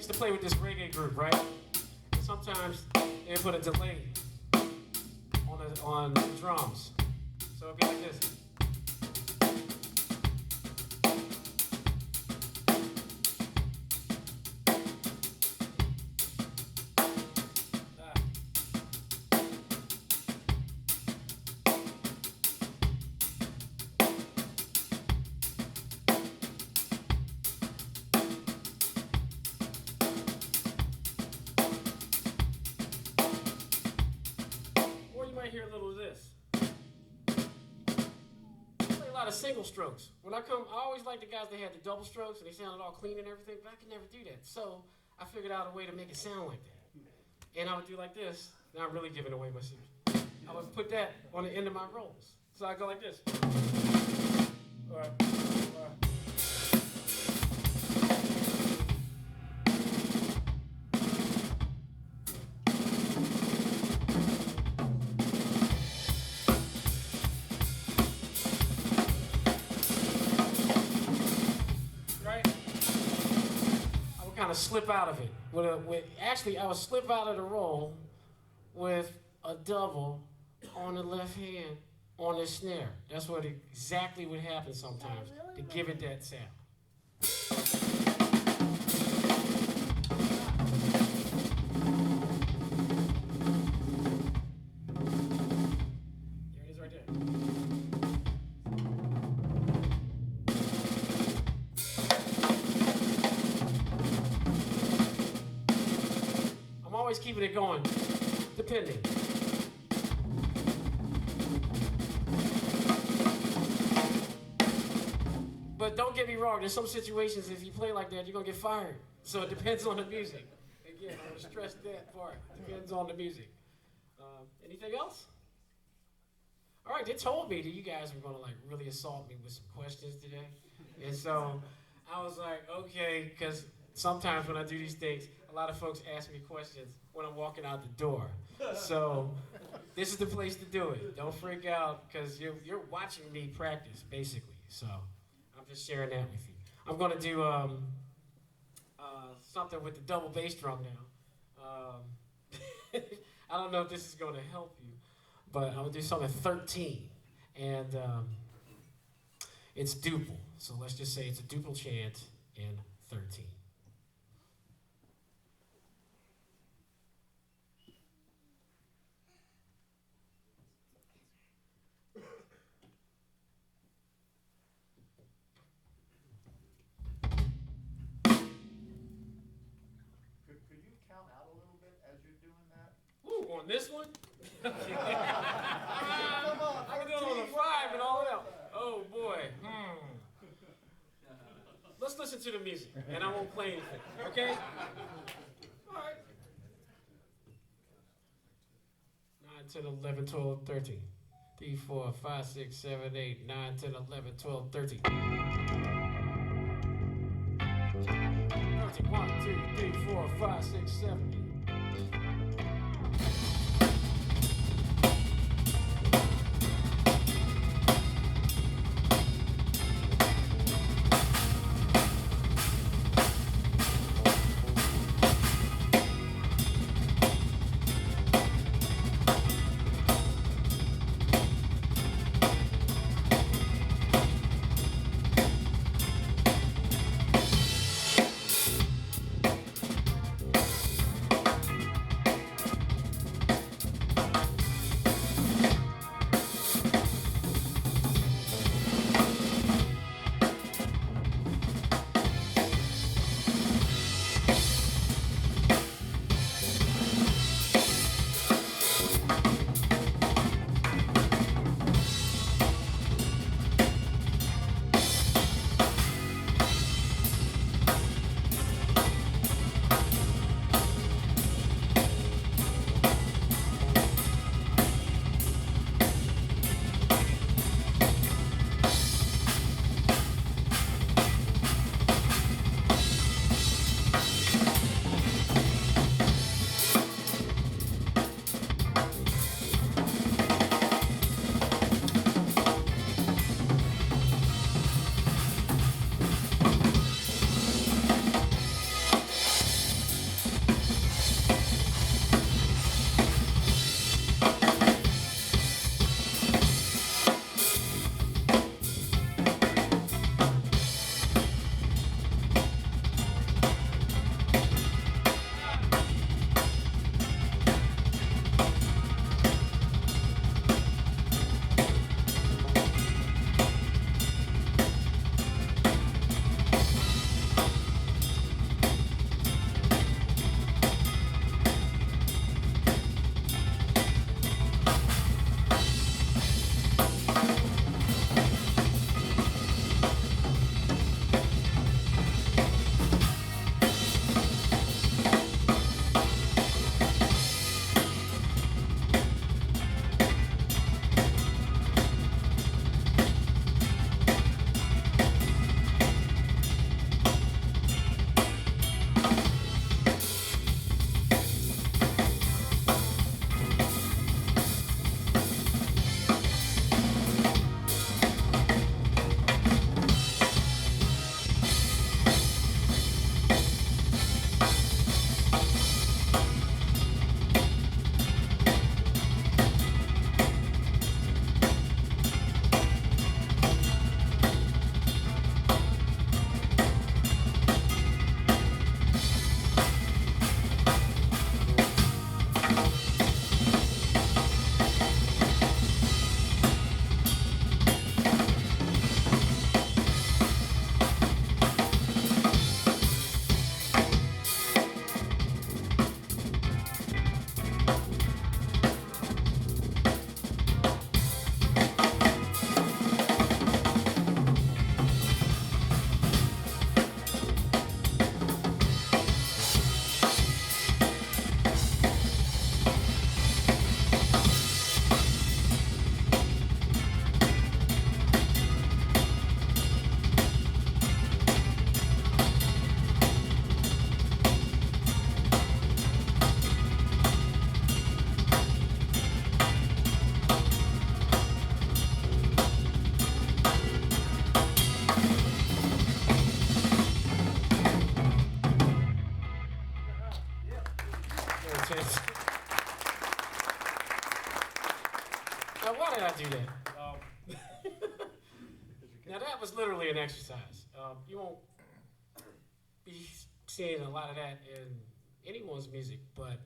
used to play with this reggae group, right? And sometimes they put a delay on the drums. So it'd be like this. Hear a little of this. I play a lot of single strokes. When I always like the guys that had the double strokes and they sounded all clean and everything, but I could never do that. So I figured out a way to make it sound like that. And I would do like this. Now I'm really giving away my secret. I would put that on the end of my rolls. So I go like this. All right. Kind of slip out of it. Actually, I would slip out of the roll with a double on the left hand on the snare. That's what exactly would happen sometimes to give it that sound. There it is right there. Always keeping it going, depending. But don't get me wrong, there's some situations if you play like that, you're gonna get fired. So it depends on the music. Again, I'm gonna stress that part. Depends on the music. Anything else? All right, they told me that you guys were gonna like really assault me with some questions today. And so I was like, okay, because sometimes when I do these things, a lot of folks ask me questions when I'm walking out the door. So this is the place to do it. Don't freak out because you're watching me practice, basically. So I'm just sharing that with you. I'm going to do something with the double bass drum now. I don't know if this is going to help you, but I'm going to do something 13. And it's Duple. So let's just say it's a Duple chant in 13. On this one? I can do it on a 5 and all that. Oh boy. Let's listen to the music and I won't play anything, okay? Alright. 9, 10, 11, 12, 13. 3, 4, 5, 6, 7, 8, 9, 10, 11, 12, 13. 1, 2, 3, 4, 5, 6, 7, 8. Now, why did I do that? Now, that was literally an exercise. You won't be seeing a lot of that in anyone's music, but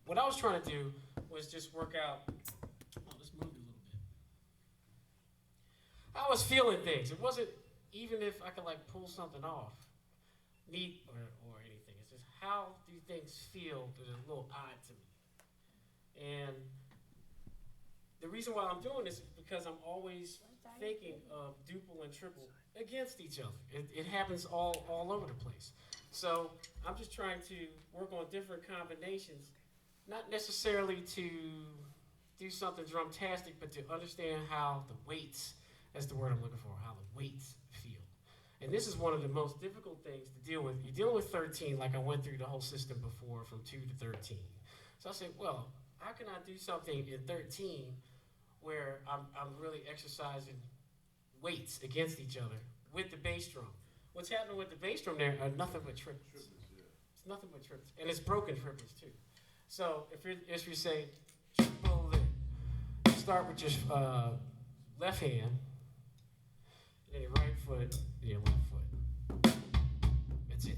what I was trying to do was just work out. Let's move it a little bit. I was feeling things. It wasn't even if I could like pull something off, neat or anything. It's just how do things feel that are a little odd to me. And the reason why I'm doing this is because I'm always thinking of duple and triple against each other. It happens all over the place. So I'm just trying to work on different combinations, not necessarily to do something drumtastic, but to understand how the weights, that's the word I'm looking for, how the weights feel. And this is one of the most difficult things to deal with. You're dealing with 13, like I went through the whole system before, from 2 to 13. So I said, well, how can I do something in 13 where I'm really exercising weights against each other with the bass drum? What's happening with the bass drum there are nothing but triplets. It's nothing but triplets. And it's broken triplets too. So if you say triple it, you start with your left hand, then your right foot, and your left foot. That's it.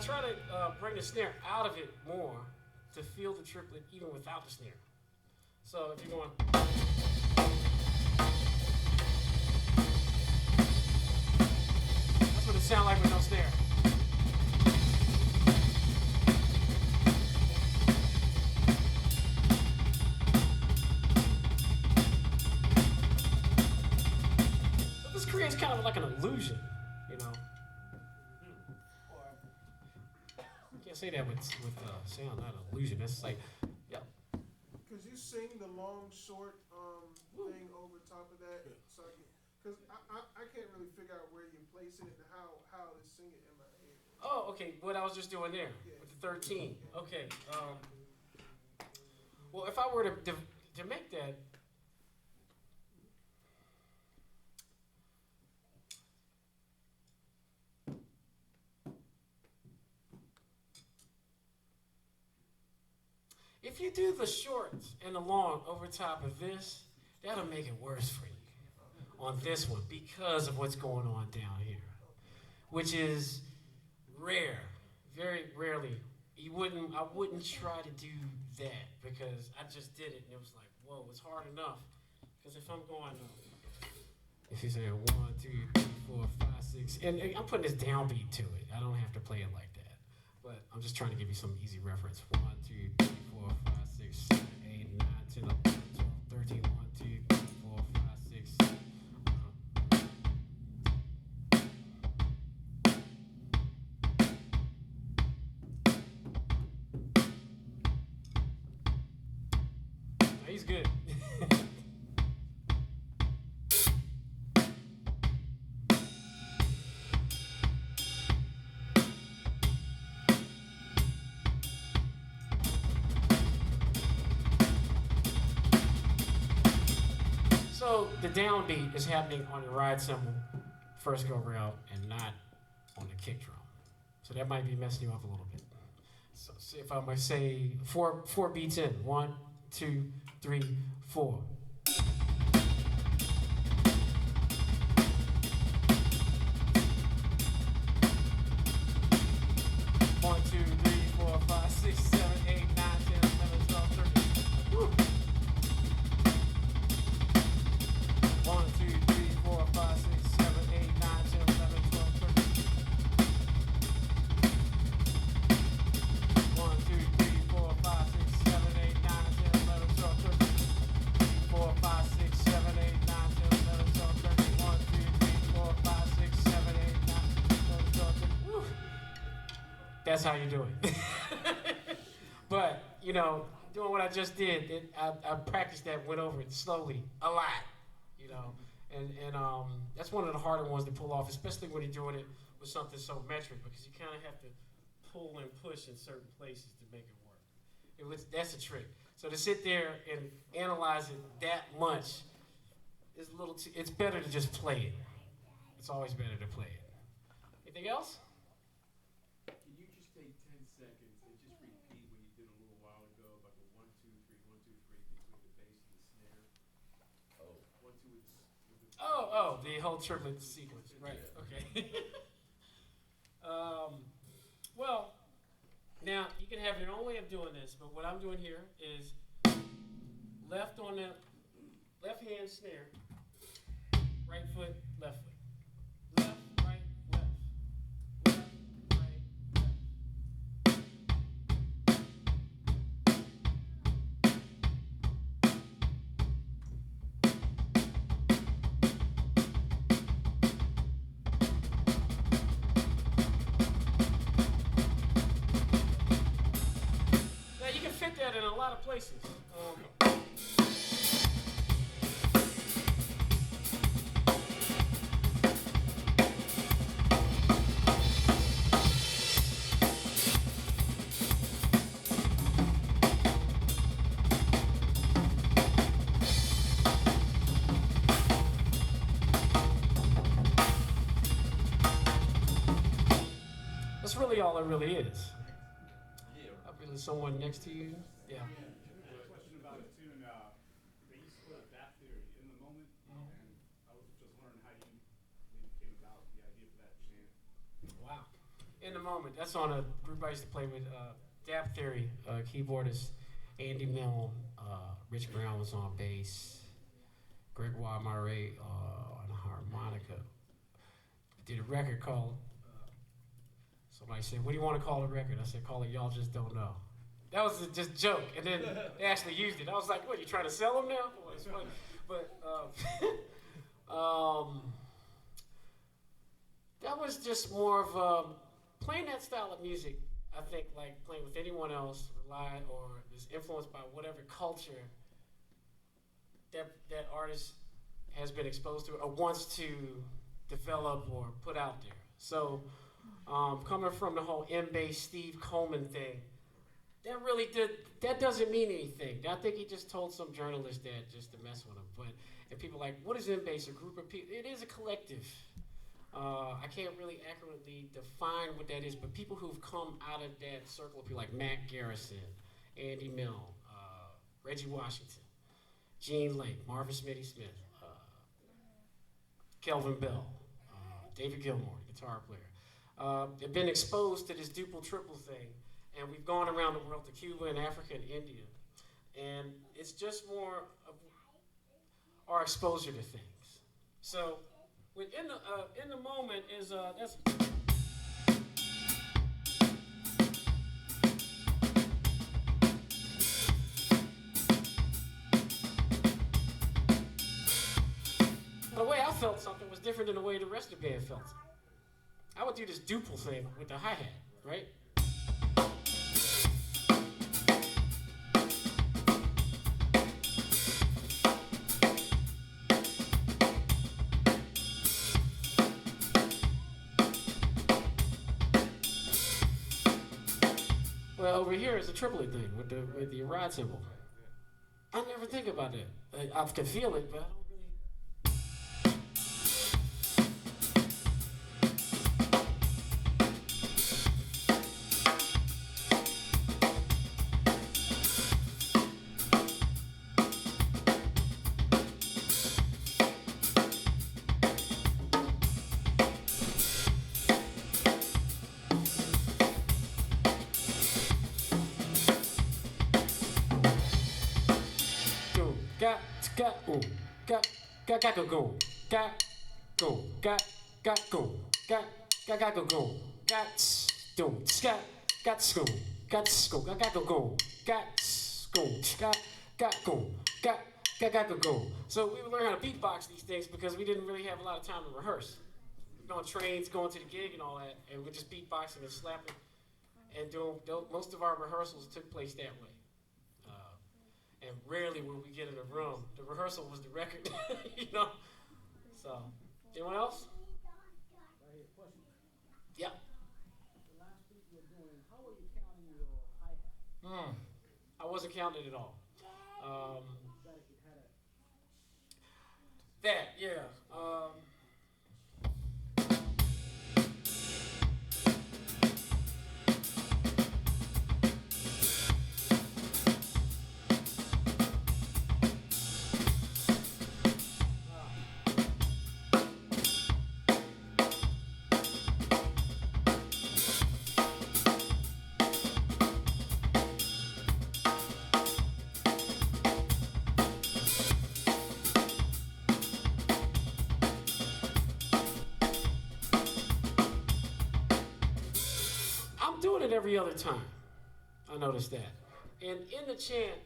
Try to bring the snare out of it more to feel the triplet even without the snare. So if you're going, that's what it sounds like with no snare. So this creates kind of like an illusion, you know. Say that with sound, not illusion. That's like, yeah. Could you sing the long, short thing over top of that? So because I can't really figure out where you're placing it and how to sing it in my head. Oh, okay. What I was just doing there with the 13. Okay. Well, if I were to make that. If you do the short and the long over top of this, that'll make it worse for you on this one because of what's going on down here, which is rare. Very rarely. I wouldn't try to do that because I just did it and it was like, whoa, it's hard enough. Because if I'm going, if you say 1, 2, 3, 4, 5, 6, and I'm putting this downbeat to it. I don't have to play it like that. But I'm just trying to give you some easy reference. 1, 2, 3, 4, 5, 6, 7, 8, 9, 10, 11, 12, 13, 1, 2, 3, 4, 5, 6, 7. He's good. So the downbeat is happening on the ride cymbal first go round and not on the kick drum. So that might be messing you up a little bit. So see if I might say four beats in. 1, 2, 3, 4. One, 2, 3, 4, 5, 6, 7, 8, 9, 10, 11, 12, 13. Woo. 1, 2, 3, 4, 5, 6, 7, 8, 9, 10, 11, 12, 13. 1, 2, 3, 4, 5, 6, 7, 8, 9, 10, 11, 12, 13. That's how you do it. But, you know, doing what I just did, I practiced that, went over it slowly, a lot, you know. And that's one of the harder ones to pull off, especially when you're doing it with something so metric, because you kind of have to pull and push in certain places to make it work. That's a trick. So to sit there and analyze it that much is a little it's better to just play it. It's always better to play it. Anything else? Can you just take 10 seconds and just repeat what you did a little while ago about the 1, 2, 3, 1, 2, 3 between the bass and the snare? Oh. 1, 2 with the The whole triplet sequence. Right. Okay. Well, now you can have your own way of doing this, but what I'm doing here is left on the left hand snare, right foot, left foot. Left, right, left. Left, right, left. Now you can fit that in a lot of places. That's really all it really is. I'll be someone next to you. Yeah. question about a tune. They used to put that theory in the moment, and I was just wondering how you maybe came about the idea for that chant. Wow. In the moment. That's on a group I used to play with. Dap Theory, keyboardist Andy Milne, Rich Brown was on bass, Gregoire Murray on harmonica. Did a record called. Somebody said, "What do you want to call the record?" I said, "Call it Y'all Just Don't Know." That was just a joke, and then they actually used it. I was like, "What? You trying to sell them now?" Boy, it's funny. But that was just more of playing that style of music. I think like playing with anyone else, rely or is influenced by whatever culture that artist has been exposed to or wants to develop or put out there. So coming from the whole M-Bass Steve Coleman thing, that doesn't mean anything. I think he just told some journalist that just to mess with him. And people are like, what is M-Bass? A group of people? It is a collective. I can't really accurately define what that is, but people who've come out of that circle of people like Matt Garrison, Andy Milne, Reggie Washington, Gene Lake, Marvin Smitty Smith, Kelvin Bell, David Gilmour, guitar player. They've been exposed to this duple triple thing, and we've gone around the world to Cuba and Africa and India, and it's just more of our exposure to things. So, in the moment is that's. The way I felt something was different than the way the rest of the band felt it. I would do this duple thing with the hi-hat, right? Well, over here is a triplet thing with the ride cymbal. I never think about that. I can feel it, but I don't really. So we would learn how to beatbox these things because we didn't really have a lot of time to rehearse. On trains, going to the gig and all that, and we're just beatboxing and slapping. and most of our rehearsals took place that way. And rarely would we get in a room. The rehearsal was the record, you know. So, anyone else? Right here, question. Yeah. The last beat you're doing, how are you counting your hi-hat? I wasn't counting at all. It had a That, yeah. I'm doing it every other time. I noticed that. And in the chant,